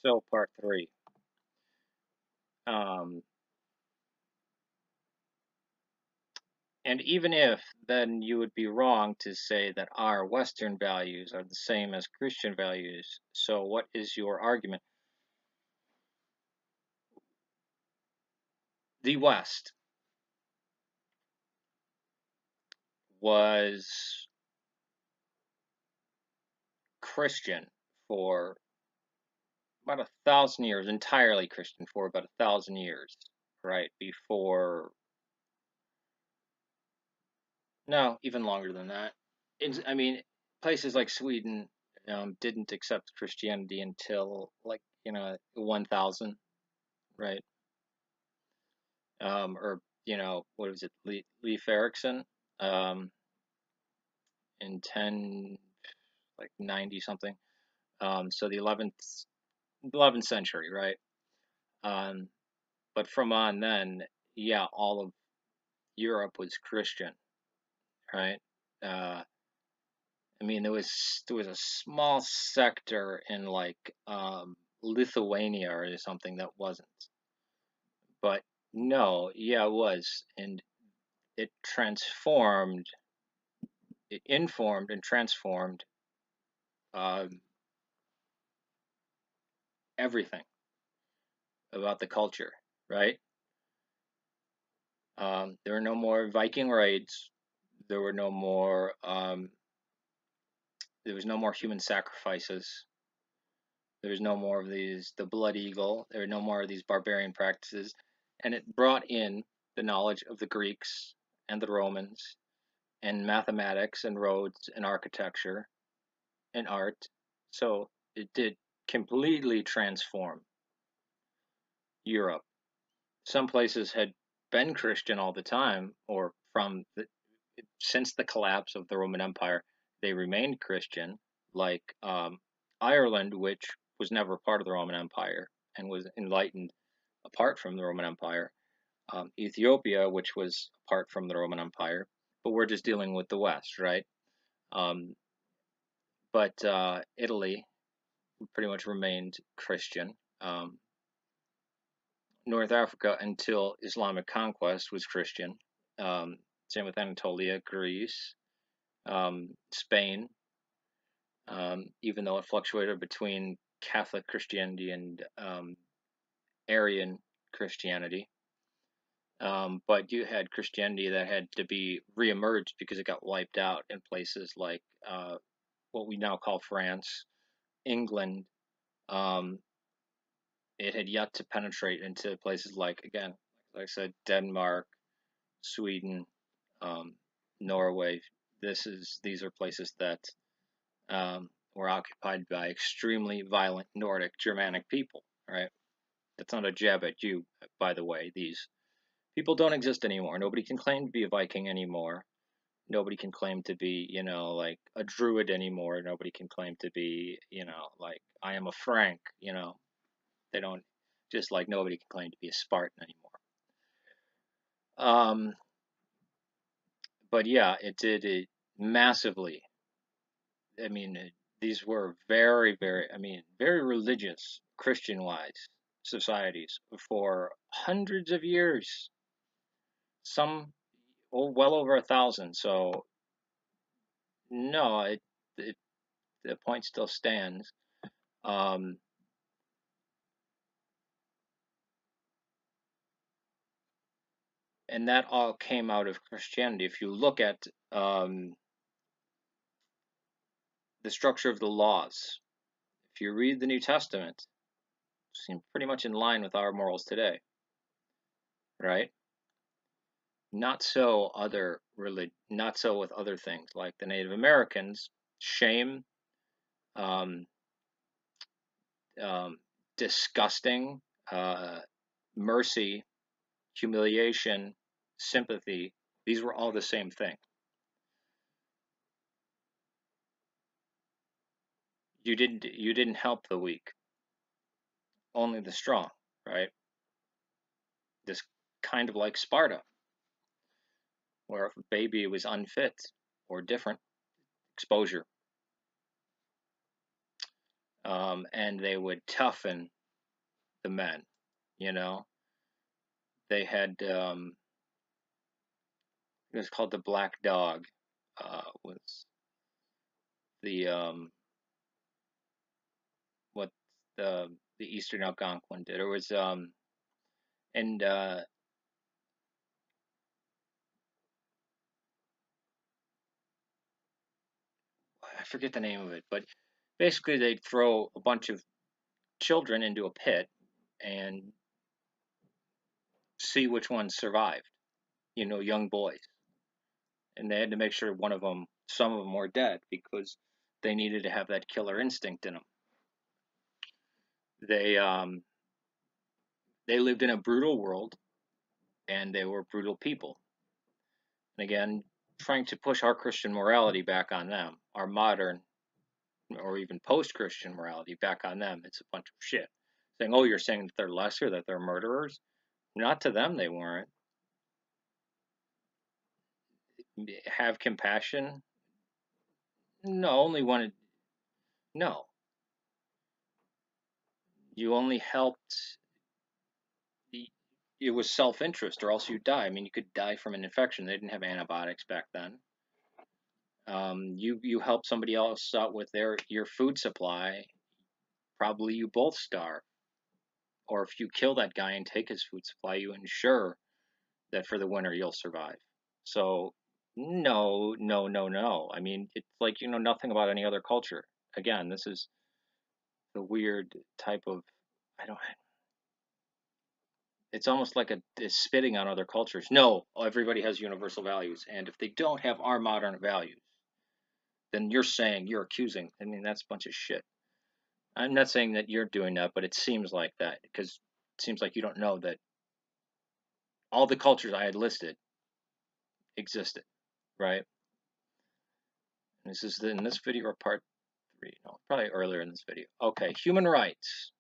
So part three. Um, and even if, then you would be wrong to say that our Western values are the same as Christian values. So what is your argument? The West was Christian for about 1,000 years, entirely Christian for about 1,000 years, right? Before, no, even longer than that. I mean, places like Sweden didn't accept Christianity until like 1,000, right? Or what was it, Leif Erikson, um, in 90 something. So the 11th century, right? Um, but from on then, yeah, all of Europe was Christian, right? Uh, I mean, there was a small sector in like Lithuania or something that wasn't, but no, yeah, it was, and it transformed, it informed and transformed um, everything about the culture, right? There were no more Viking raids. There were no more. There was no more human sacrifices. There was no more of the blood eagle. There were no more of these barbarian practices, and it brought in the knowledge of the Greeks and the Romans and mathematics and roads and architecture and art. So it did completely transform Europe. Some places had been Christian all the time, or since the collapse of the Roman Empire, they remained Christian, like Ireland, which was never part of the Roman Empire and was enlightened apart from the Roman Empire, Ethiopia, which was apart from the Roman Empire, but we're just dealing with the West, right? Um, but Italy pretty much remained Christian. North Africa until Islamic conquest was Christian. Same with Anatolia, Greece, Spain, even though it fluctuated between Catholic Christianity and Arian Christianity. But you had Christianity that had to be reemerged because it got wiped out in places like what we now call France, England. Um, it had yet to penetrate into places like, again, like I said, Denmark, Sweden, um, Norway. These are places that were occupied by extremely violent Nordic Germanic people. Right? That's not a jab at you, by the way. These people don't exist anymore. Nobody can claim to be a Viking anymore. Nobody can claim to be, like a Druid anymore. Nobody can claim to be, like I am a Frank. They don't, just like nobody can claim to be a Spartan anymore. Um, but yeah, it did it massively. I mean, these were very, very, very religious, Christian-wise societies for hundreds of years. Some, well over 1,000. So no, it the point still stands. Um, and that all came out of Christianity. If you look at the structure of the laws, if you read the New Testament, it seems pretty much in line with our morals today, right? Not so with other things like the Native Americans. Shame, um, um, disgusting, mercy, humiliation, sympathy. These were all the same thing. You didn't help the weak, only the strong, right? This kind of like Sparta, where if a baby was unfit or different, exposure. and they would toughen the men. You know, they had it was called the Black Dog. Was the what the Eastern Algonquin did. It was and I forget the name of it, but basically they'd throw a bunch of children into a pit and see which ones survived. You know, young boys, and they had to make sure some of them were dead because they needed to have that killer instinct in them. They um, they lived in a brutal world, and they were brutal people. And again, trying to push our Christian morality back on them, our modern or even post-Christian morality back on them, it's a bunch of shit. Saying, "Oh, you're saying that they're lesser, that they're murderers." Not to them, they weren't. Have compassion? No, only wanted. No, you only helped. It was self-interest, or else you die. I mean, you could die from an infection. They didn't have antibiotics back then. You help somebody else out with your food supply. Probably you both starve. Or if you kill that guy and take his food supply, you ensure that for the winter you'll survive. So no, no, no, no. I mean, it's like you know nothing about any other culture. Again, this is the weird type of I don't. It's almost like a spitting on other cultures. No, everybody has universal values, and if they don't have our modern values, then you're accusing. I mean, that's a bunch of shit. I'm not saying that you're doing that, but it seems like that because it seems like you don't know that all the cultures I had listed existed, right? And this is in this video or part three? No, probably earlier in this video. Okay, human rights.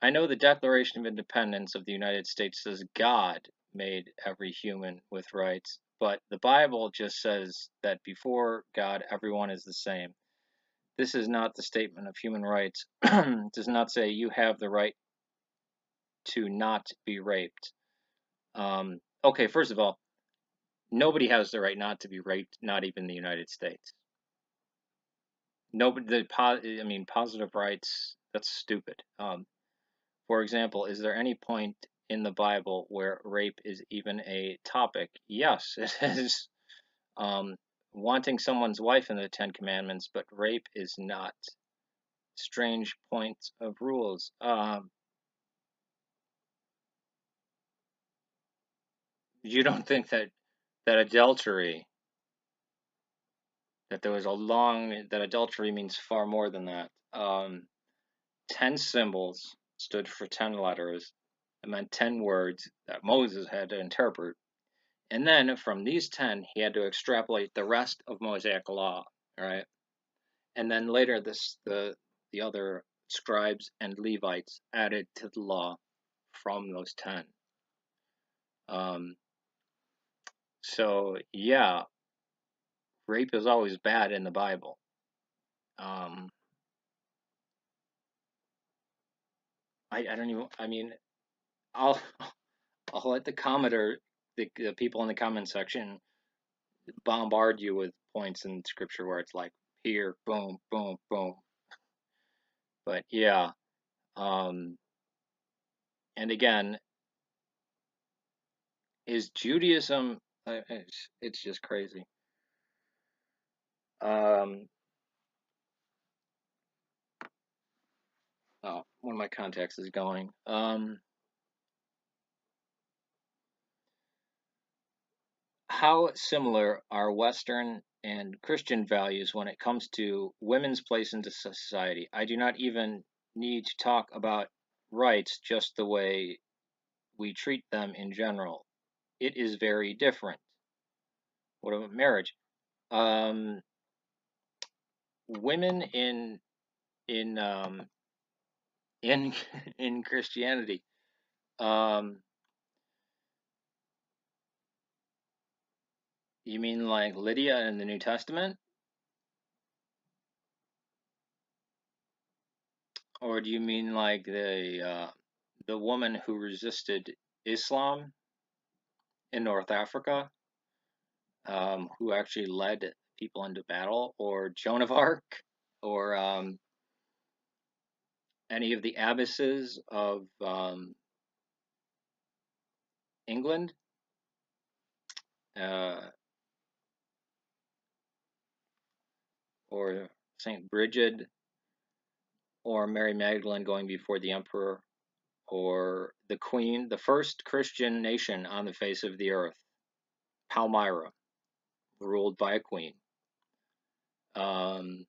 I know the Declaration of Independence of the United States says God made every human with rights, but the Bible just says that before God, everyone is the same. This is not the statement of human rights. It does not say you have the right to not be raped. Okay, first of all, nobody has the right not to be raped, not even the United States. Nobody, I mean, positive rights, that's stupid. For example, is there any point in the Bible where rape is even a topic? Yes, it is. Um, Wanting someone's wife in the Ten Commandments, but rape is not. Strange points of rules. You don't think that adultery, that there was a long, that adultery means far more than that. 10 symbols stood for 10 letters. It meant 10 words that Moses had to interpret. And then from these 10, he had to extrapolate the rest of Mosaic law, all right? And then later the other scribes and Levites added to the law from those 10. Um, so yeah, rape is always bad in the Bible. Um, I don't even, I mean, I'll I'll let the people in the comment section bombard you with points in scripture where it's like here, boom, boom, boom. But yeah, um, and again, is Judaism? It's just crazy. Um, oh, one of my contacts is going. How similar are Western and Christian values when it comes to women's place into society? I do not even need to talk about rights, just the way we treat them in general. It is very different. What about marriage? Um, Women in in in Christianity. Um, you mean like Lydia in the New Testament? Or do you mean like the woman who resisted Islam in North Africa, who actually led people into battle, or Joan of Arc, or any of the abbesses of England, uh, or Saint Bridget, or Mary Magdalene going before the emperor, or the Queen, the first Christian nation on the face of the earth, Palmyra, ruled by a queen. Um,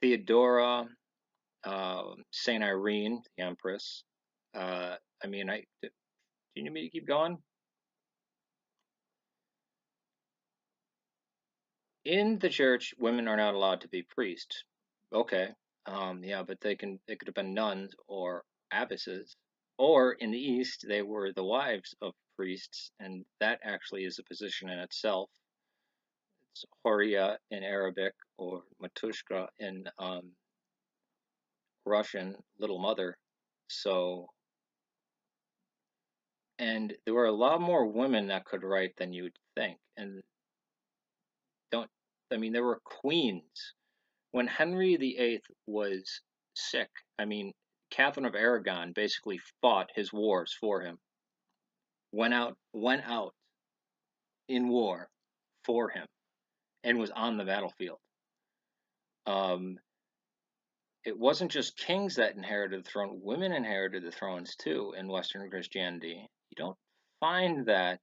Theodora, Saint Irene, the Empress. I mean, do you need me to keep going? In the church, women are not allowed to be priests. Okay, yeah, but they could have been nuns or abbesses, or in the East, they were the wives of priests, and that actually is a position in itself. It's Horia in Arabic or Matushka in Russian, little mother. So, and there were a lot more women that could write than you'd think. And don't, I mean, there were queens. When Henry VIII was sick, I mean, Catherine of Aragon basically fought his wars for him, went out in war for him, and was on the battlefield. Um, it wasn't just kings that inherited the throne, women inherited the thrones too in Western Christianity. You don't find that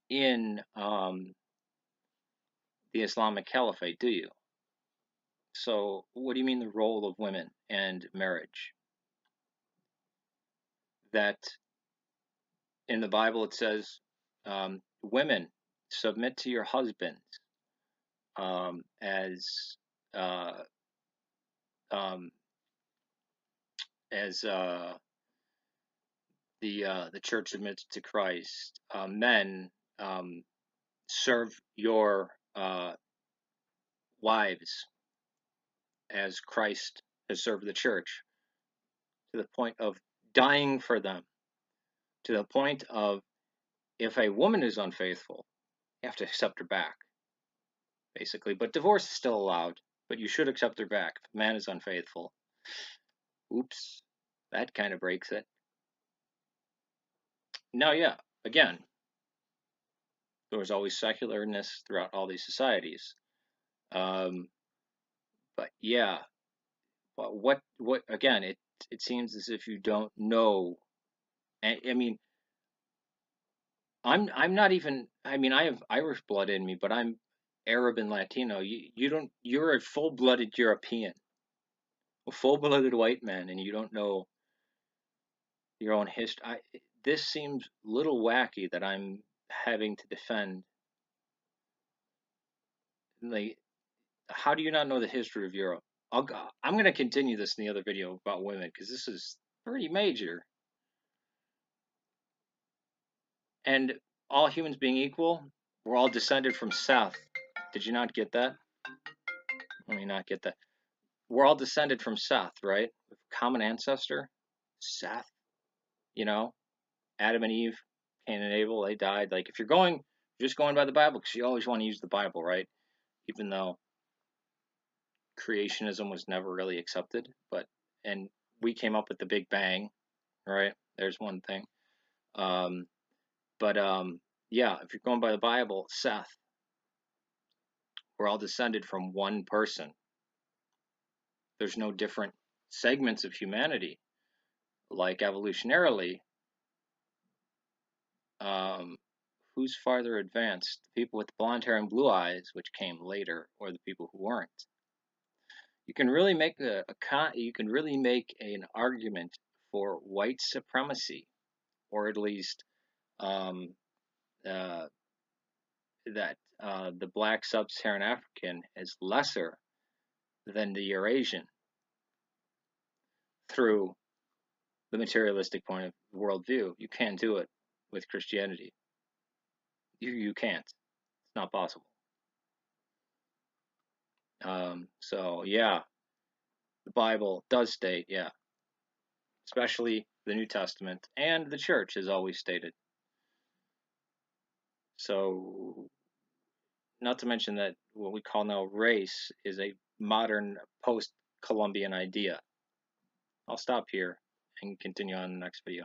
in the Islamic Caliphate, do you? So, what do you mean the role of women and marriage? That in the Bible it says, women, submit to your husbands, as uh, um, as the church submits to Christ. Men, um, serve your wives as Christ has served the church, to the point of dying for them, to the point of, if a woman is unfaithful, you have to accept her back, basically. But divorce is still allowed, but you should accept her back. If a man is unfaithful, oops, that kind of breaks it. Now, yeah, again, there was always secularness throughout all these societies. Um, but yeah, but what again? It seems as if you don't know. I mean, I'm not even. I mean, I have Irish blood in me, but I'm Arab and Latino. You don't. You're a full-blooded European, a full-blooded white man, and you don't know your own history. This seems a little wacky that I'm having to defend. Like, how do you not know the history of Europe? I'm going to continue this in the other video about women, because this is pretty major. And all humans being equal, we're all descended from Seth. Did you not get that? Let me not get that. We're all descended from Seth, right? Common ancestor, Seth. You know, Adam and Eve, Cain and Abel, they died. Like, if you're just going by the Bible, because you always want to use the Bible, right? Even though creationism was never really accepted, and we came up with the Big Bang, right? There's one thing. Um, but yeah, if you're going by the Bible, Seth, we're all descended from one person. There's no different segments of humanity. Like, evolutionarily, um, who's farther advanced? The people with blonde hair and blue eyes, which came later, or the people who weren't? You can really make you can really make an argument for white supremacy, or at least um, uh, that the black sub-Saharan African is lesser than the Eurasian through the materialistic point of worldview. You can't do it with Christianity. You can't. It's not possible. So yeah, The Bible does state, yeah, especially the New Testament, and the church has always stated. So, not to mention that what we call now race is a modern post-Columbian idea. I'll stop here and continue on in the next video.